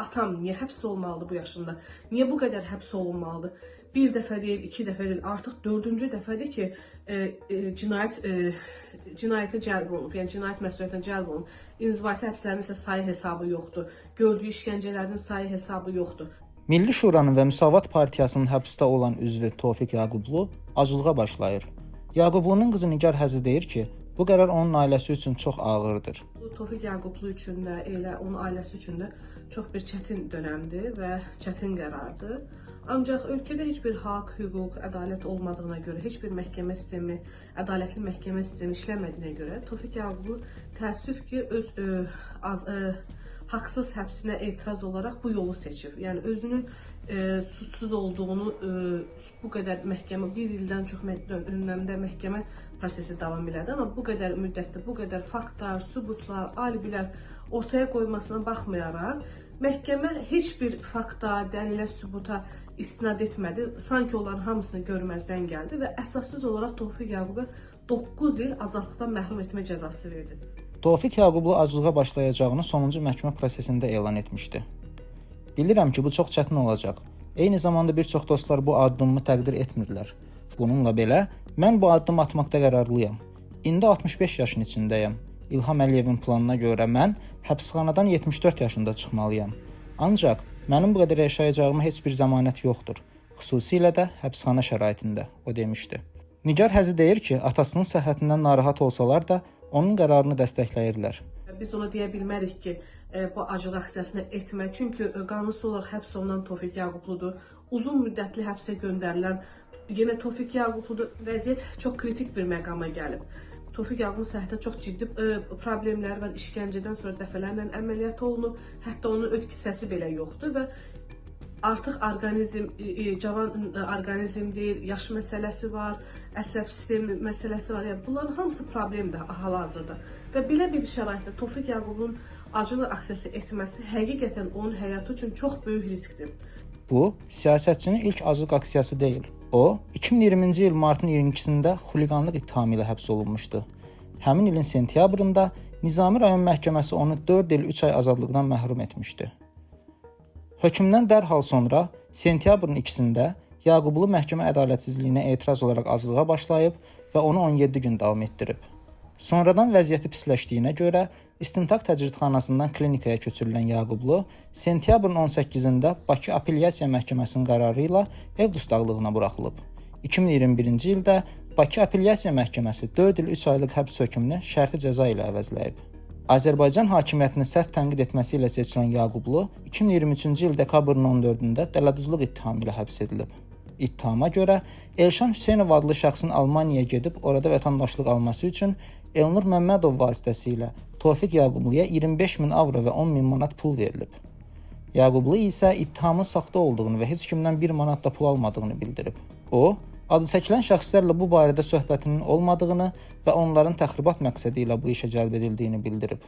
atam niyə həbs olmalıdır bu yaşında? Niyə bu qədər həbs olunmalıdır? Bir dəfə deyil, iki dəfə deyil, artıq dördüncü dəfədir ki, cinayətə cəlb olunub, yəni cinayət məsuliyyətinə cəlb olunub. İnzibati həbslərin isə sayı hesabı yoxdur. Gördüyü işgəncələrin sayı hesabı yoxdur. Milli Şuranın və Müsavat Partiyasının həbsdə olan üzvü Tofiq Yaqublu acılığa başlayır. Yaqublunun qızı Nigar Həzi deyir ki, bu qərar onun ailəsi üçün çox ağırdır. Bu Tofiq Yaqublu üçün də, elə onun ailəsi üçün də çox bir çətin dönəmdir və çətin qərardır. Ancaq ölkədə heç bir haqq, hüquq, ədalət olmadığına görə, heç bir məhkəmə sistemi, ədalətli məhkəmə sistemi işləmədiyinə görə Tofiq Yaqublu təəssüf ki, öz haqsız həbsinə etiraz olaraq bu yolu seçir. Yəni özünün suçsuz olduğunu bu qədər məhkəmə, bir ildən çox önəmdə məhkəmə prosesi davam elədi, amma bu qədər müddətdə, bu qədər faktlar, sübutlar, alibilər ortaya qoymasına baxmayaraq, məhkəmə heç bir fakta, dəlilə, sübuta istinad etmədi. Sanki onların hamısını görməzdən gəldi və əsassız olaraq Tofiq Yaquba 9 il azadlıqdan məhrum etmə cəzası verdi. Tofiq Yaqublu acılığa başlayacağını sonuncu məhkəmə prosesində elan etmişdi. Bilirəm ki, bu çox çətin olacaq. Eyni zamanda bir çox dostlar bu addımımı təqdir etmirlər. Bununla belə, mən bu addımı atmaqda qərarlıyam. İndi 65 yaşın içindəyəm. İlham Əliyevin planına görə mən həbsxanadan 74 yaşında çıxmalıyam. Ancaq mənim bu qədər yaşayacağıma heç bir zəmanət yoxdur. Xüsusilə də həbsxana şəraitində, o demişdi. Nigar Həzi deyir ki, atasının səhhətindən narahat olsalar da onun qərarını dəstəkləyirlər. Biz ona deyə bilmərik ki, bu acılıq aksiyasını etmə. Çünki qanunsuz olaraq həbs olunan Tofiq Yaqubludur. Uzun müddətli həbsə göndərilən yenə Tofiq Yaqubludur. Vəziyyət çox kritik bir məqama gəlib. Tofiq Yaqublu səhhətdə çox ciddi problemləri var. İşgəncədən sonra dəfələrlə əməliyyat olunub. Hətta onun öz kisəsi belə yoxdur və artıq cavan orqanizm deyil, yaş məsələsi var, əsəb sistemi məsələsi var. Yəni bunların hamısı problemdir hal-hazırda. Və belə bir şəraitdə Tofiq Yaqublunun acılıq aksiyası etməsi həqiqətən onun həyatı üçün çox böyük riskdir. Bu, siyasətçinin ilk acılıq aksiyası deyil. O, 2020-ci il martın 22-sində xuliqanlıq ittihamı ilə həbs olunmuşdu. Həmin ilin sentyabrında Nizami rayon məhkəməsi onu 4 il 3 ay azadlıqdan məhrum etmişdi. Hökmdən dərhal sonra sentyabrın 2-sində Yaqublu məhkəmə ədalətsizliyinə etiraz olaraq acılığa başlayıb və onu 17 gün davam etdirib. Sonradan vəziyyəti pisləşdiyinə görə İstintaq Təcridxanasından klinikaya köçürülən Yaqublu sentyabrın 18-də Bakı Apellyasiya Məhkəməsinin qərarı ilə ev dustaqlığına buraxılıb. 2021-ci ildə Bakı Apellyasiya Məhkəməsi 4 il 3 aylıq həbs hökmünü şərti cəza ilə əvəzləyib. Azərbaycan hakimiyyətini sərt tənqid etməsi ilə seçilən Yaqublu 2023-cü il dekabrın 14-də dələduzluq ittihamı ilə həbs edilib. İttihama görə Elşan Hüseynov adlı şəxsin Almaniyaya gedib orada vətəndaşlıq alması üçün Elnur Məmmədov vasitəsilə Tofiq Yaqubluya 25.000 avro və 10.000 manat pul verilib. Yaqublu isə ittihamın saxta olduğunu və heç kimdən 1 manat da pul almadığını bildirib. O, adı çəkilən şəxslərlə bu barədə söhbətinin olmadığını və onların təxribat məqsədi ilə bu işə cəlb edildiyini bildirib.